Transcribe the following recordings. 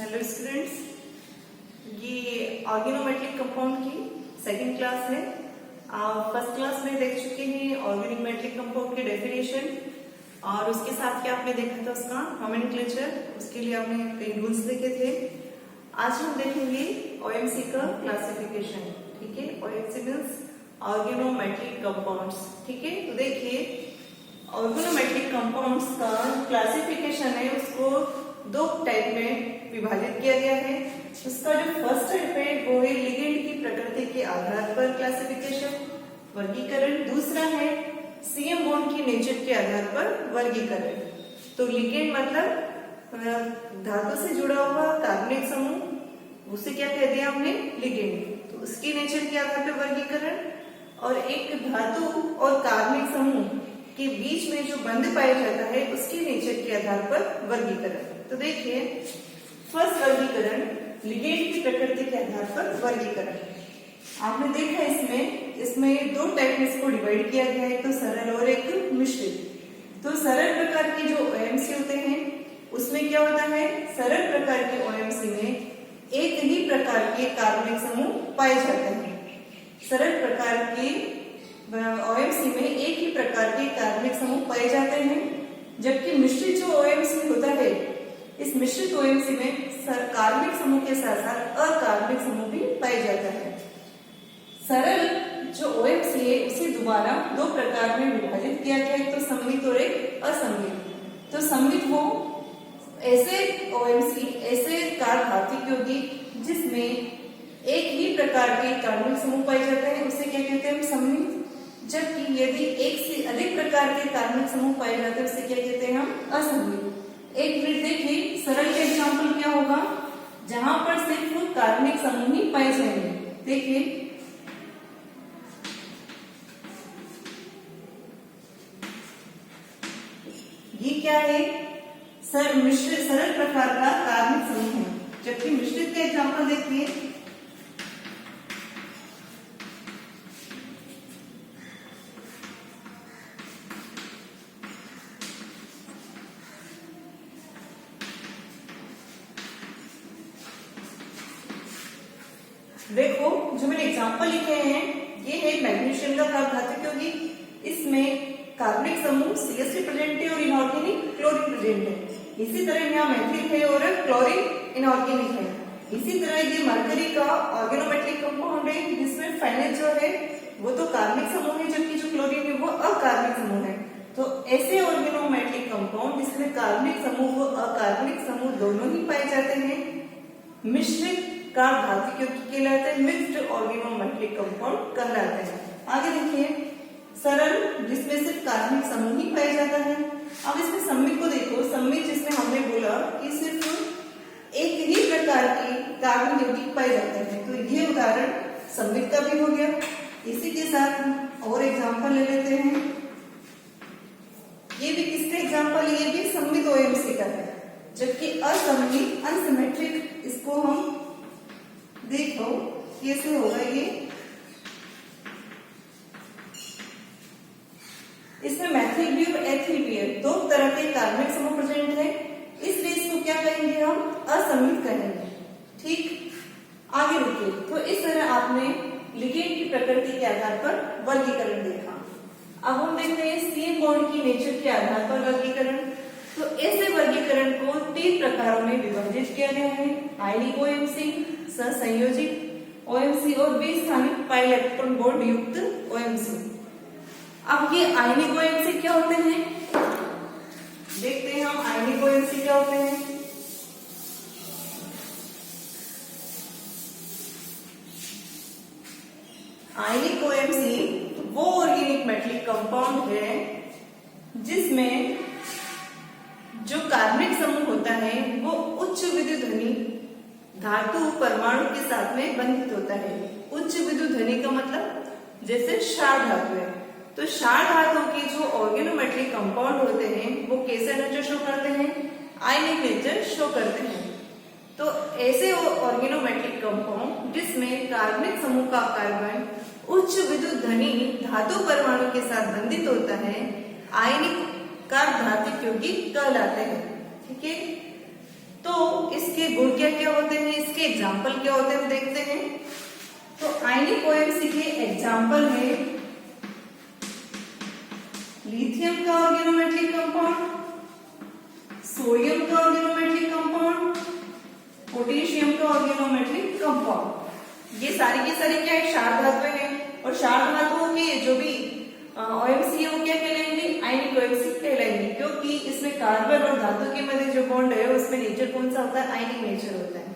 Hello students, ये organometric compound की second class है। आप फर्स्ट क्लास में देख चुके हैं ऑर्गेनोमेट्रिक कंपाउंड की डेफिनेशन और उसके साथ क्या आपने देखा था उसका नोमेनक्लेचर, उसके लिए आपने कई रूल्स देखे थे। आज हम देखेंगे ओएमसी का क्लासिफिकेशन। ठीक है, ओएमसी मीन्स ऑर्गेनोमेट्रिक कंपाउंड्स। ठीक है, तो देखिए ऑर्गेनोमेट्रिक कंपाउंड्स का क्लासिफिकेशन है उसको दो टाइप में विभाजित किया गया है। उसका जो फर्स्ट टाइप है वो है लिगेंड की प्रकृति के आधार पर क्लासिफिकेशन वर्गीकरण। दूसरा है सीएम बॉन्ड की नेचर के आधार पर वर्गीकरण। तो लिगेंड मतलब धातु से जुड़ा हुआ कार्बनिक समूह, उसे क्या कह दिया हमने लिगेंड। तो उसकी नेचर के आधार पर वर्गीकरण, और एक धातु और कार्बनिक समूह के बीच में जो बंध पाया जाता है उसकी नेचर के आधार पर वर्गीकरण। तो देखिए फर्स्ट वर्गीकरण लिगेंड की प्रकृति के आधार पर वर्गीकरण। आपने देखा इसमें दो टाइप में इसको डिवाइड किया गया है, एक तो सरल और एक मिश्रित। तो सरल प्रकार के जो ओएमसी होते हैं उसमें क्या होता है, सरल प्रकार के ओएमसी में एक ही प्रकार के कार्बनिक समूह पाए जाते हैं। सरल प्रकार के ओएमसी में एक ही प्रकार के कार्बनिक समूह पाए जाते हैं, जबकि मिश्रित जो ओएमसी होता है इस मिश्रित ओएमसी में कार्बनिक समूह के साथ साथ अकार्बनिक समूह भी पाए जाता है। सरल जो ओएमसी है उसे दोबारा दो प्रकार में विभाजित किया गया है, तो सममित और एक असममित। तो सममित वो ऐसे ओएमसी ऐसे कार्बनिक यौगिक जिसमें एक ही प्रकार के कार्बनिक समूह पाए जाते हैं उसे क्या कहते हैं, सममित। जबकि यदि एक से अधिक प्रकार के कार्बनिक समूह पाए जाते हैं उसे क्या कहते हैं, हम असममित। एक मिनट देखिए सरल का एग्जाम्पल क्या होगा, जहां पर सिर्फ कार्बनिक समूह ही पाए जाएंगे। देखिए ये क्या है, मिश्रित सरल प्रकार का कार्बनिक समूह है। जबकि मिश्रित का एग्जाम्पल देखिए, देखो जो मैंने एग्जांपल लिखे हैं ये है मैग्नीशियम का कार्बधातु यौगिक। इसमें कार्बनिक समूह CH3 प्रेजेंट है और इनऑर्गेनिक क्लोरीन प्रेजेंट है। इसी तरह यहाँ मैथिल है और क्लोरीन इनऑर्गेनिक है। इसी तरह ये मरकरी का ऑर्गेनोमेट्रिक कंपाउंड है जिसमें फेनेट जो है वो तो कार्बनिक समूह है, जबकि जो क्लोरीन है वो अकार्बनिक समूह है। तो ऐसे ऑर्गेनोमेट्रिक कंपाउंड जिसमें कार्बनिक समूह व अकार्बनिक समूह दोनों ही पाए जाते हैं मिश्रित कार्बधातु यौगिक कहलाते हैं, मिक्स्ड ऑर्गेनोमेट्रिक कंपाउंड कहलाते हैं। आगे देखिए सरल जिसमें सिर्फ कार्बनिक समूह ही पाया जाता है। अब इसमें सममित को देखो, सममित जिसमें हमने बोला कि सिर्फ एक ही प्रकार के कार्बन यौगिक पाए जाते हैं, तो ये उदाहरण सममित का भी हो गया। इसी के साथ और एग्जांपल ले लेते हैं। ये भी किसका एग्जांपल, ये भी सममित ओएमसी का है, जबकि असममित अनसिमेट्रिक इसको हम देखो कैसे होगा। ये इसमें मैथिल भी और एथिल भी है, दो तरह के कार्बनिक समूह प्रेजेंट है, इसलिए इसको क्या कहेंगे, हम असममित कहेंगे। ठीक, आगे देखिए। तो इस तरह आपने लिगेंड की प्रकृति के आधार पर वर्गीकरण देखा। अब हम देखते हैं सीएम बॉन्ड की नेचर के आधार पर वर्गीकरण। तो ऐसे वर्गीकरण को तीन प्रकारों में विभाजित किया गया है, आयनिक ओएमसी, सहसंयोजित ओएमसी और द्विस्थानिक पाई इलेक्ट्रॉन बॉन्ड युक्त ओएमसी। अब ये आयनिक ओएमसी क्या होते हैं, देखते हैं हम आयनिक ओएमसी क्या होते हैं। आयनिक ओएमसी वो ऑर्गेनिक मेटलिक कंपाउंड है जिसमें जो कार्बनिक समूह होता है वो उच्च विद्युत ध्वनि धातु परमाणु के साथ में बंधित होता है। उच्च विद्युत ध्वनि का मतलब जैसे क्षार धातु है, तो क्षार धातु के जो ऑर्गेनोमेट्रिक कंपाउंड होते हैं वो कैसे नेचर शो करते हैं, आयनिक नेचर शो करते हैं। तो ऐसे ऑर्गेनोमेट्रिक कंपाउंड जिसमें कार्बनिक समूह का कार्बन उच्च विद्युत ध्वनि धातु परमाणु के साथ बंधित होता है आयनिक कार्बधातु यौगिक कहलाते हैं। ठीक है, तो इसके गुण क्या क्या होते हैं, इसके एग्जाम्पल क्या होते हैं हम देखते हैं। तो आयनिक ओएमसी के एग्जाम्पल है लिथियम का ऑर्गेनोमेट्रिक कंपाउंड, सोडियम का ऑर्गेनोमेट्रिक कंपाउंड, पोटेशियम का ऑर्गेनोमेट्रिक कंपाउंड। ये सारी की सारी क्या है, क्षार धातुएं हैं। और क्षार धातुओं के जो भी ओएमसी है वो क्या कहलाएंगे, आयनिक ओएमसी कहलाएंगे, क्योंकि इसमें कार्बन और धातु के मध्य जो बॉन्ड है उसमें नेचर कौन सा होता है, आयनिक नेचर होता है।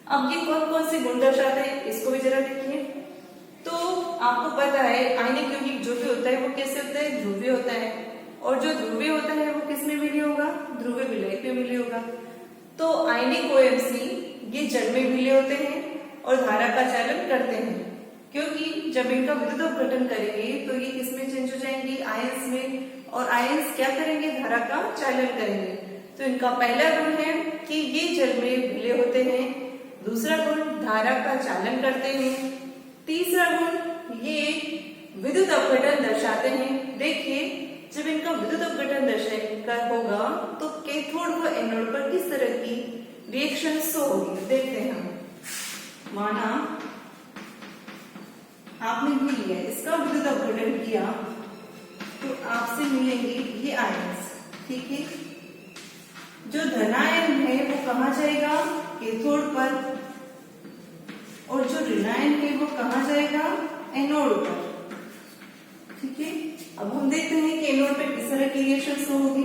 अब ये कौन कौन से गुण दर्शाते हैं इसको भी जरा देखिए। तो आपको पता है आयनिक यौगिक जो भी होता है वो कैसे होता है, ध्रुवीय होता है। और जो ध्रुवीय होता है वो किस में विलय होगा, ध्रुवीय विलय पे विलय होगा। तो आयनिक ओएमसी ये जल में विलय होते हैं और धारा का चालन करते हैं, क्योंकि जब इनका विद्युत अपघटन करेंगे तो ये किसमें चेंज हो जाएंगे, आयंस में। और आयंस क्या करेंगे, धारा का चालन करेंगे। तो इनका पहला गुण है कि ये जल में विलय होते हैं। दूसरा गुण धारा का चालन करते हैं। तीसरा गुण ये विद्युत अपघटन दर्शाते हैं। देखिए जब इनका विद्युत अपघटन दर्शाएगा होगा तो कैथोड व एनोड पर किस तरह की रिएक्शन शो होगी, देखते हैं हम। माना आपने भी लिया, इसका विद्युत अपघटन किया तो आपसे मिलेंगे ये आयन्स, ठीक है। जो धनायन है वो कहाँ जाएगा, कैथोड पर, और जो ऋणायन है वो कहाँ जाएगा, एनोड पर, ठीक है। अब हम देखते हैं कि एनोड पे किस तरह की रिएक्शन शो होगी।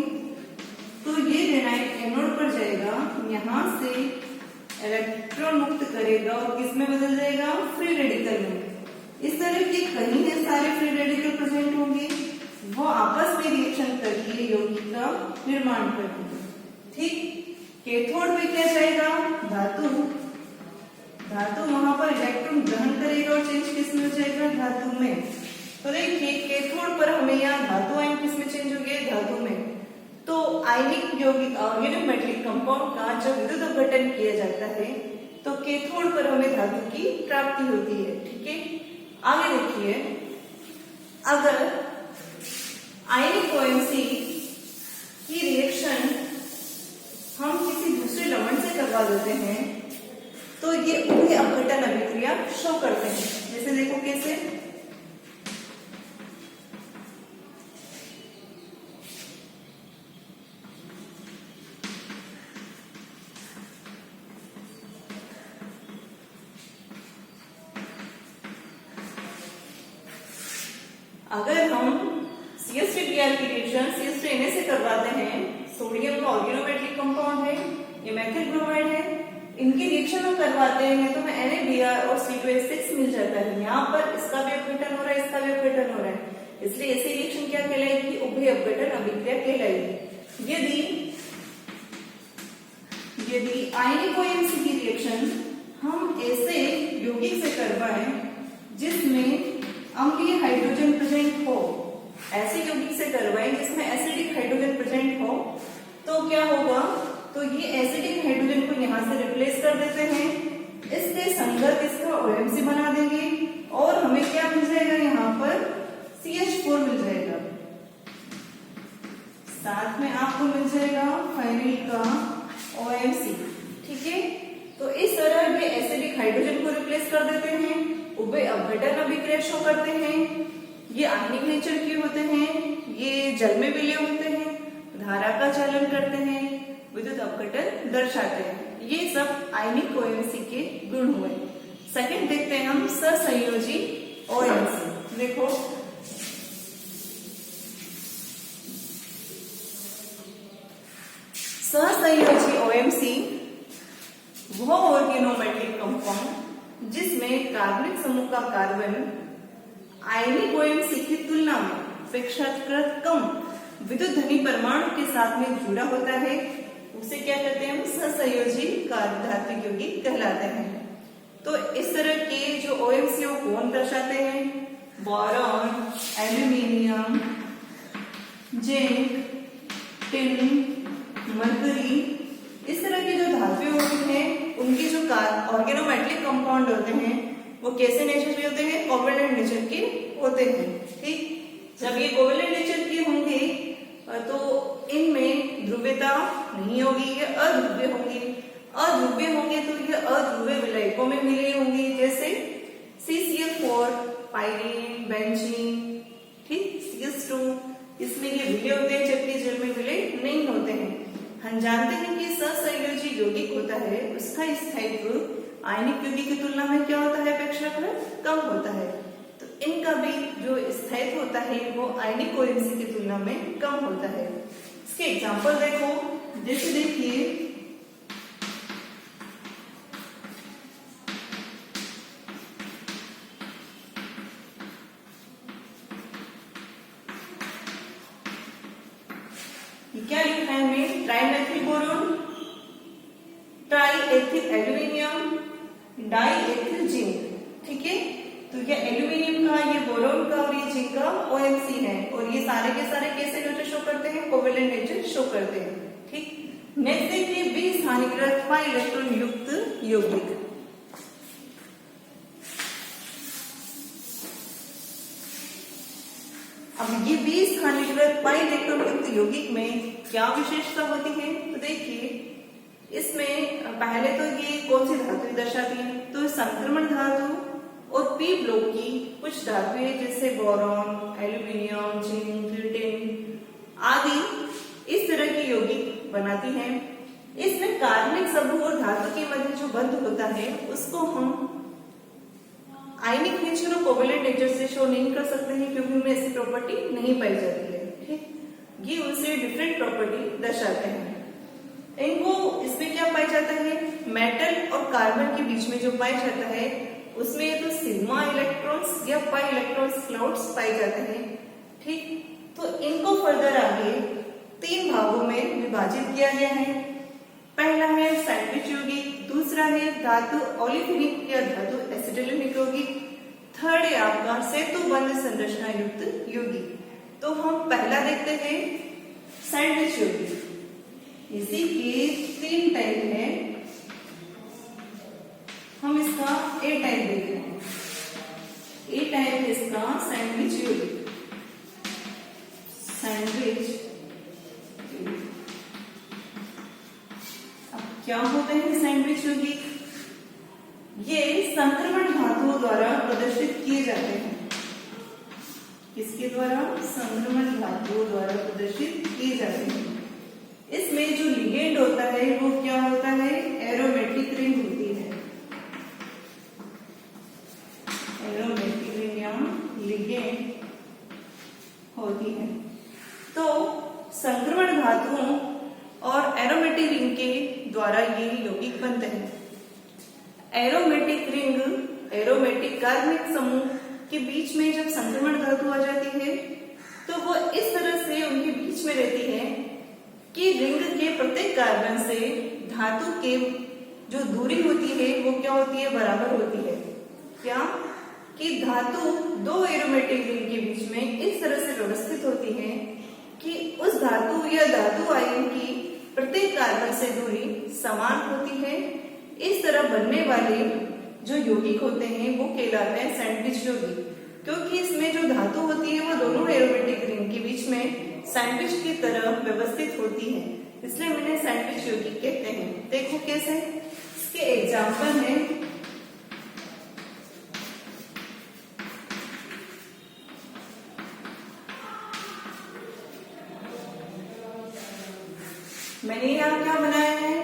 तो ये ऋणायन एनोड पर जाएगा, यहां से इलेक्ट्रॉन मुक्त करेगा और किस में बदल जाएगा, फ्री रेडिकल में। इस तरह के कहीं है सारे फ्री रेडिकल प्रेजेंट होंगे, वो आपस में रिएक्शन करके यौगिक का निर्माण करेंगे, ठीक। कैथोड पे क्या जाएगा, धातु, धातु वहां पर इलेक्ट्रॉन ग्रहण करेगा और चेंज किस में हो जाएगा, धातु में। तो देखिए कैथोड पर हमें यहाँ धातु आयन किस में चेंज हो गए, धातु में। तो आयनिक यौगिक ऑर्गेनोमेट्रिक कंपाउंड का जब विद्युत अपघटन किया जाता है तो कैथोड पर हमें धातु की प्राप्ति होती है, ठीक है। आगे देखिए, अगर आयनिक ओएमसी की रिएक्शन हम किसी दूसरे लवण से करवा देते हैं तो ये उभय अपघटन अभिक्रिया शो करते हैं। जैसे देखो कैसे, अगर हम CH3Br की रिएक्शन CH3Na से करवाते हैं, सोडियम का ऑर्गेनोमेट्रिक कंपाउंड है, ये मेथिल ब्रोमाइड है, इनकी रिएक्शन हम करवाते हैं तो हमें NaBr और C2H6 मिल जाता है। यहाँ पर इसका भी अपघटन हो रहा है, इसका भी अपघटन हो रहा है, इसलिए ऐसी रिएक्शन क्या कहलाएगी, उभय अपघटन अभिक्रिया कहलाएगी। यदि आयनिक ओएमसी की रिएक्शन हम ऐसे यौगिक से करवाएं जिसमें अम्लीय हाइड्रोजन प्रेजेंट हो, ऐसे यौगिक से करवाएं जिसमें एसिडिक हाइड्रोजन प्रेजेंट हो, तो क्या होगा, तो ये एसिडिक हाइड्रोजन को यहाँ से रिप्लेस कर देते हैं, इसके संगत इसका ओएमसी बना देंगे और हमें क्या मिल जाएगा, यहाँ पर CH4 मिल जाएगा, साथ में आपको मिल जाएगा फाइनल का ओएमसी, ठीक है। तो इस तरह ये एसिडिक हाइड्रोजन को रिप्लेस कर देते हैं, उभय अपघटन अभिक्रिया शो करते हैं। ये आयनिक नेचर के होते हैं, ये जल में विलय होते हैं, धारा का चालन करते हैं, विद्युत अपघटन दर्शाते हैं। ये सब आयनिक ओएमसी के गुण हुए। सेकंड देखते हैं हम सहसंयोजी ओएमसी। देखो सहसंयोजी ओएमसी वह ऑर्गेनोमेट्रिक कंपाउंड जिसमें कार्बनिक समूह का कार्बन आयनिक ओएमसी की तुलना में अपेक्षाकृत कम विद्युत धनी परमाणु के साथ में जुड़ा होता है, उसे क्या कहते हैं, हम सहसंयोजी कार्बधात्विक यौगिक कहलाते हैं। तो इस तरह के जो ओएमसी वो कौन दर्शाते हैं, boron, aluminium, zinc, tin, mercury, इस तरह के जो धातुएं होती हैं उनके जो ऑर्गेनोमेट्रिक कंपाउंड होते हैं वो कैसे नेचर के होते हैं, कोवेलेंट नेचर के होते हैं, ठीक। जब ये कोवेलेंट नेचर के होंगे तो इनमें ध्रुवीयता नहीं होगी, ये अध्रुवीय होंगे। अध्रुवीय होंगे तो ये टाइपों में मिले होंगे, जैसे CCl4, पाइरीन, बेंजीन, ठीक, CH2, इसमें ये विलय होते हैं जबकि जल में विलय नहीं होते हैं। हम जानते हैं कि सहसंयोजी यौगिक होता है उसका स्थायित्व आयनिक यौगिक की तुलना में क्या होता है अपेक्षाकृत कम होता है। तो इनका भी जो स्थायित्व होता है वो आयनिक कोहेरेंसी की तुलना में कम होता है। इसके एग्जांपल देखो, जैसे देखिए क्या लिखा है हमें, ट्राइमेथिल बोरोन, ट्राइएथिल एल्यूमिनियम, डाइएथिल जिंक। ठीक है, तो ये एल्यूमिनियम का, ये बोरोन का और ये जिंक का OMC है और ये सारे के सारे कैसे नेचर शो करते हैं, कोवेलेंट नेचर शो करते हैं। ठीक, नेक्स्ट देखिए 20 हानिकारक पाई इलेक्ट्रॉन युक्त यौगिक। अब ये 20 हानिकारक पाई इलेक्ट्रॉन युक्त यौगिक में क्या विशेषता होती है, तो देखिए इसमें पहले तो ये कौन सी धातु दर्शाती है, तो संक्रमण धातु और P ब्लॉक की कुछ धातुएं जैसे बोरॉन, एल्यूमिनियम, जिंक, टिन आदि इस तरह की यौगिक बनाती हैं। इसमें कार्बनिक समूह और धातु के मध्य जो बंध होता है उसको हम आयनिक नेचर और कोवेलेंट नेचर से शो नहीं कर सकते हैं क्योंकि उनमें ऐसी प्रॉपर्टी नहीं पाई जाती है। ठीक, ये उनसे डिफरेंट प्रॉपर्टी दर्शाते हैं। इनको इसमें क्या पाया जाता है, मेटल और कार्बन के बीच में जो पाया जाता है उसमें तो सिग्मा इलेक्ट्रॉन्स या पाई इलेक्ट्रॉन्स क्लाउड्स पाए जाते हैं। ठीक, तो इनको फर्दर आगे 3 भागों में विभाजित किया गया है। पहला है सैंडविच यौगिक, दूसरा है धातु ओलिफिनिक या धातु एसिटिलिनिक यौगिक, थर्ड है आपका सेतुबंध संरचना युक्त यौगिक। तो हम पहला देखते हैं सैंडविच यौगिक। इसी के 3 टाइप है, हम इसका A टाइप देखते हैं। A टाइप है इसका सैंडविच यौगिक, सैंडविच। अब क्या होते हैं सैंडविच यौगिक, ये संक्रमण धातुओं द्वारा प्रदर्शित किए जाते हैं। किसके द्वारा, संक्रमण धातुओं द्वारा प्रदर्शित किए जाते हैं। इसमें जो लिगेंड होता है वो क्या होता है, एरोमेटिक रिंग होती है, एरोमेटिक रिंग या लिगेंड होती है। तो संक्रमण धातुओं और एरोमेटिक रिंग के द्वारा ये यौगिक बनते हैं। एरोमेटिक रिंग, एरोमेटिक कार्बनिक समूह के बीच में जब संक्रमण धातु आ जाती है तो वो इस तरह से उनके बीच में रहती है कि रिंग के प्रत्येक कार्बन से धातु के जो दूरी होती है वो क्या होती है, बराबर होती है। क्या कि धातु 2 एरोमेटिक रिंग के बीच में इस तरह से व्यवस्थित होती है कि उस धातु या धातु आयन की प्रत्येक कार्बन से दूरी समान होती है। इस तरह बनने वाले जो यौगिक होते हैं वो कहलाते हैं सैंडविच यौगिक, क्योंकि इसमें जो धातु होती है वो दोनों एरोमेटिक रिंग के बीच में सैंडविच की तरह व्यवस्थित होती है, इसलिए मैंने सैंडविच यौगिक कहते हैं। देखो कैसे, इसके एग्जांपल है मैंने यहाँ क्या बनाया है,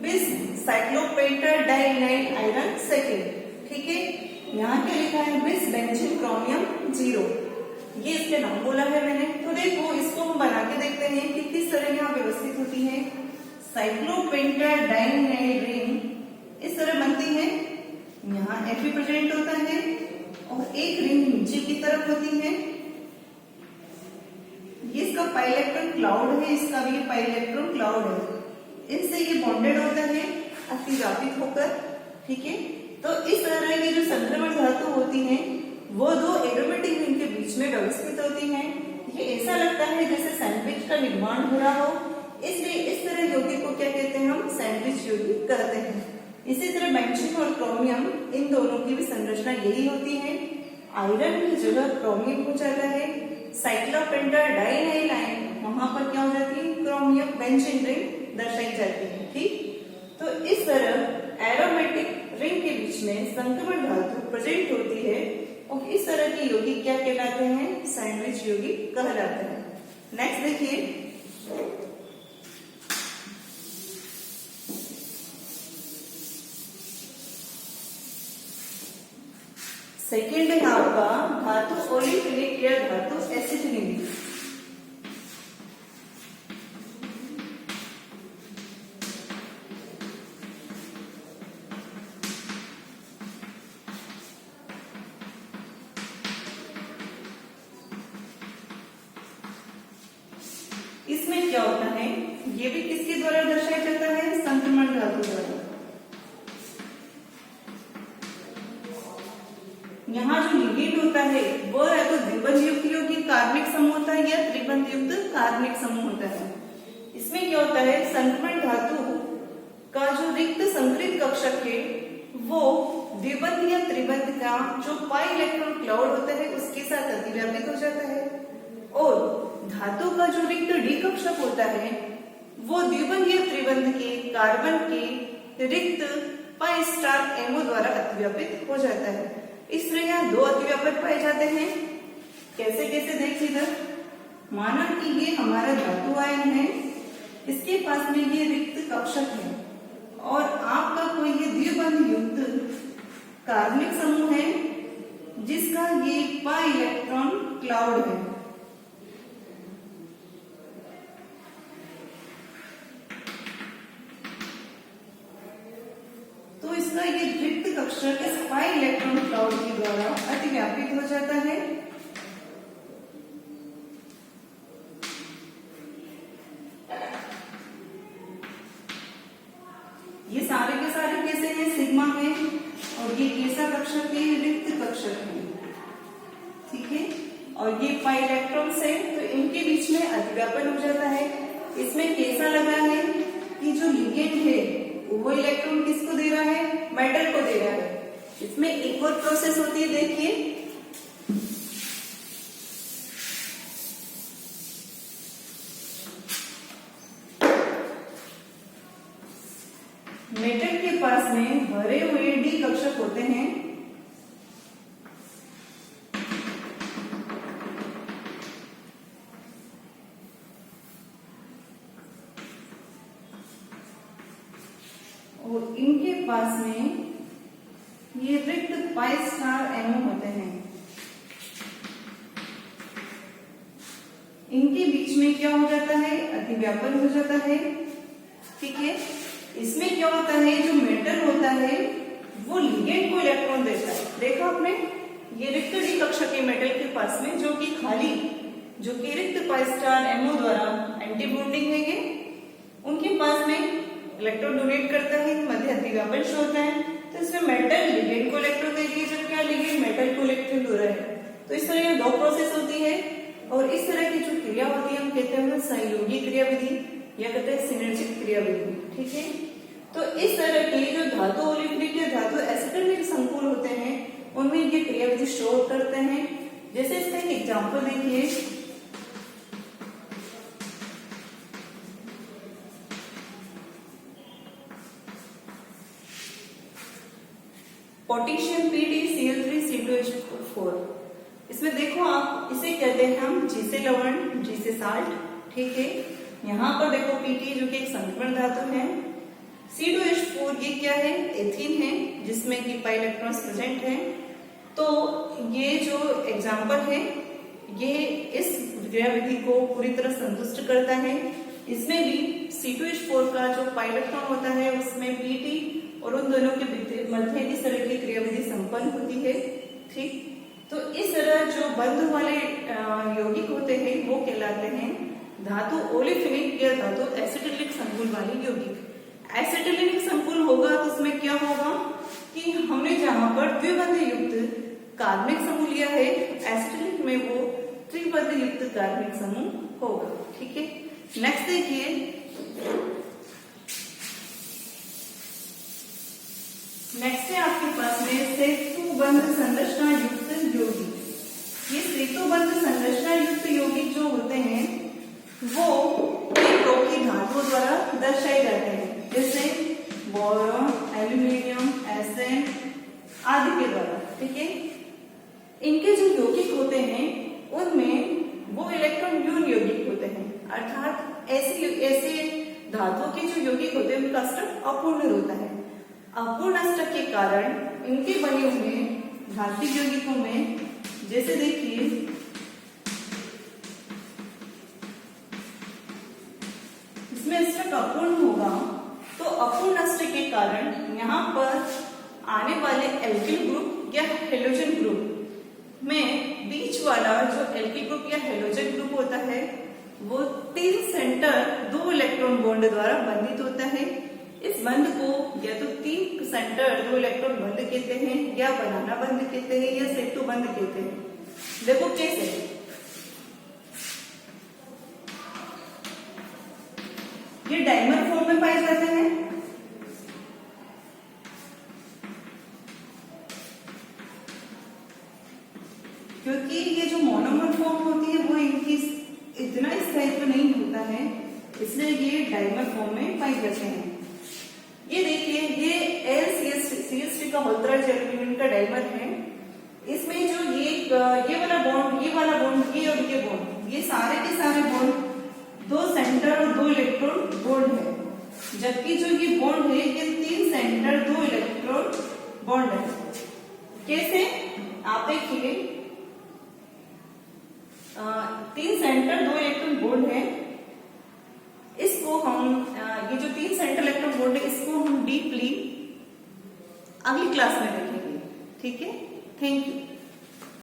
बिस साइक्लोपेंटा डाइइनाइल आयरन सेकेंड। ठीक है, यहाँ क्या लिखा है, बिस बेंजीन क्रोमियम 0, ये इसके नाम बोला है मैंने। तो देखो इसको हम बना के देखते हैं कि किस तरह यहाँ व्यवस्थित होती है। साइक्लोपेंटा डाइइनाइल रिंग इस तरह बनती है, यहाँ Fe प्रेजेंट होता है और एक रिंग नीचे की तरफ होती है। ये इसका पाई इलेक्ट्रॉन क्लाउड है, इसका भी पाई इलेक्ट्रॉन क्लाउड है। इनसे ये बॉन्डेड होता है अतिव्यापित होकर। ठीक है, तो इस तरह की जो संक्रमण धातु होती है वो 2 एरोमेटिक रिंग के बीच में व्यवस्थित होती हैं। ये ऐसा लगता है जैसे सैंडविच का निर्माण हो रहा हो, इसलिए इस तरह यौगिक को क्या कहते हैं, हम सैंडविच यौगिक कहते हैं। इसी तरह बेंजीन और क्रोमियम, इन दोनों की भी संरचना यही होती है। आयरन की जगह क्रोमियम हो जाता है, साइक्लोपेंटा डाइइनाइल आयन वहां पर क्या हो जाती है, क्रोमियम बेंजीन रिंग दर्शाई जाती है। ठीक, तो इस तरह एरोमेटिक रिंग के बीच में संक्रमण धातु प्रेजेंट होती है और इस तरह के यौगिक क्या कहलाते हैं? सैंडविच यौगिक कहलाते हैं। नेक्स्ट देखिए, सेकेंड है आपका धातु ओलिफिलिक या धातु एसिटिलिक। इसमें क्या होता है? ये भी किसके द्वारा दर्शाया जाता है? संक्रमण धातु द्वारा। यहाँ जो लिगेंड होता है वो है तो द्विबंध युक्त यौगिक कार्बनिक समूह होता है या त्रिबंध युक्त कार्बनिक समूह होता है। इसमें क्या होता है? संक्रमण धातु का जो रिक्त संकरित कक्षक है वो द्विबंध या त्रिबंध का जो पाई इलेक्ट्रॉन क्लाउड होता है उसके साथ अतिव्यापित हो जाता है और धातु का जो रिक्त डी कक्षक होता है वो द्विबंध या त्रिबंध के कार्बन के रिक्त पाई स्टार एमओ द्वारा अतिव्यापित हो जाता है। इस तरह यहाँ दो अतिव्यापक पाए जाते हैं। कैसे कैसे देख इधर, माना कि ये हमारा धातु आयन है, इसके पास में ये रिक्त कक्षक है और आपका कोई ये द्विबंध युक्त कार्बनिक समूह है जिसका ये पाई इलेक्ट्रॉन क्लाउड है। तो इसका ये रिक्त कक्षक इस पाई इलेक्ट्रॉन क्लाउड के द्वारा अतिव्यापित हो जाता है। ये सारे के सारे कैसे हैं? सिग्मा है और ये कैसा कक्षक है? रिक्त कक्षक है, ठीक है। और ये पाई इलेक्ट्रॉन है तो इनके बीच में अतिव्यापन हो जाता है। इसमें कैसा लगा है कि जो लिगेंड है वो इलेक्ट्रॉन किसको दे रहा है? मेटल को दे रहा है। इसमें एक और प्रोसेस होती है, देखिए, मेटल के पास में भरे हुए डी कक्षक होते हैं और इनके पास में ये रिक्त पाई स्टार एमओ होते हैं। इनके बीच में क्या हो जाता है? अतिव्यापन हो जाता है, ठीक है। इसमें क्या होता है? जो मेटल होता है वो लिगेंड को इलेक्ट्रॉन देता है। देखा आपने, ये रिक्त डी कक्षक है मेटल के पास में जो कि खाली, जो कि रिक्त पाई स्टार एमओ द्वारा एंटी बॉन्डिंग है, ये उनके पास में इलेक्ट्रॉन डोनेट करता है, मध्य अतिव्यापन शो होता है। तो इसमें मेटल लिगेंड को इलेक्ट्रॉन देगी, जब क्या लिगेंड मेटल को इलेक्ट्रॉन दे रहा है। तो इस तरह दो प्रोसेस होती है और इस तरह की जो क्रिया होती है हम कहते हैं सहयोगी क्रियाविधि या कहते हैं सिनर्जिक क्रियाविधि, ठीक है। तो इस तरह के जो धातु ओलिफिलिक या धातु एसिटिलिक संकुल होते हैं उनमें ये क्रियाविधि शो करते हैं। जैसे इसका एक एग्जाम्पल देखिए, पोटेशियम PdCl3 इसमें देखो आप, इसे कहते हैं हम जी से लवण, जी से साल्ट, ठीक है। यहाँ पर देखो Pt जो कि एक संक्रमण धातु है, C2H4 ये क्या है? एथीन है जिसमें कि पाई इलेक्ट्रॉन्स प्रेजेंट है। तो ये जो एग्जाम्पल है ये इस क्रियाविधि को पूरी तरह संतुष्ट करता है। इसमें भी C2H4 का जो पाई इलेक्ट्रॉन होता है उसमें Pt और उन दोनों के मध्य इस तरह की क्रियाविधि संपन्न होती है, ठीक। तो इस तरह जो बंध वाले यौगिक होते हैं वो कहलाते हैं धातु ओलिफिलिक या धातु एसिटिलिक संकुल वाले यौगिक। एसिटिलिक संकुल होगा तो उसमें क्या होगा कि हमने जहां पर द्विबंध युक्त कार्बनिक समूह लिया है, एसिटिलिक में वो त्रिबंध युक्त कार्बनिक समूह होगा, ठीक है। नेक्स्ट देखिए, नेक्स्ट है आपके पास में सेतुबंध संरचना युक्त यौगिक। ये सेतुबंध संरचना युक्त यौगिक जो होते हैं वो कई की धातुओं द्वारा दर्शाए जाते हैं, जैसे बोरॉन, एल्यूमिनियम, एसएन, आदि के द्वारा, ठीक है। इनके जो यौगिक होते हैं उनमें वो इलेक्ट्रॉन न्यून यौगिक होते हैं, अर्थात ऐसे धातुओं के जो यौगिक होते हैं उनका अष्टक अपूर्ण होता है। अपूर्ण अष्टक के कारण इनके बने हुए धात्विक यौगिकों में, जैसे देखिए इसमें अष्टक अपूर्ण होगा, तो अपूर्ण अष्टक के कारण यहाँ पर आने वाले एल्किल ग्रुप या हेलोजन ग्रुप में बीच वाला जो एल्किल ग्रुप या हेलोजन ग्रुप होता है वो 3 सेंटर 2 इलेक्ट्रॉन बॉन्ड द्वारा बंधित होता है। इस बंध को या तो 3 सेंटर 2 इलेक्ट्रॉन बंध कहते हैं, या बनाना बंध कहते हैं, या सेतु बंध कहते हैं। देखो कैसे, ये डाइमर फॉर्म में पाए जाते हैं, क्योंकि ये जो मोनोमर फॉर्म होती है वो इनकी इतना स्थायित्व नहीं होता है, इसलिए ये डाइमर फॉर्म में पाए जाते हैं। ये देखिए, ये LCH3 का होल थर्ड एल्यूमिनियम का डाइमर है। इसमें जो ये वाला बॉन्ड, ये वाला बॉन्ड, ये और ये बॉन्ड, ये सारे के सारे बॉन्ड 2 सेंटर और 2 इलेक्ट्रॉन बॉन्ड है, जबकि जो ये बॉन्ड है ये 3 सेंटर 2 इलेक्ट्रॉन बॉन्ड है। कैसे, आप देखिए 3 सेंटर 2 इलेक्ट्रॉन बॉन्ड है, इसको हम ये जो 3 सेंटर इलेक्ट्रॉन बॉन्ड है इसको हम डीपली अगली क्लास में देखेंगे, ठीक है। Thank you.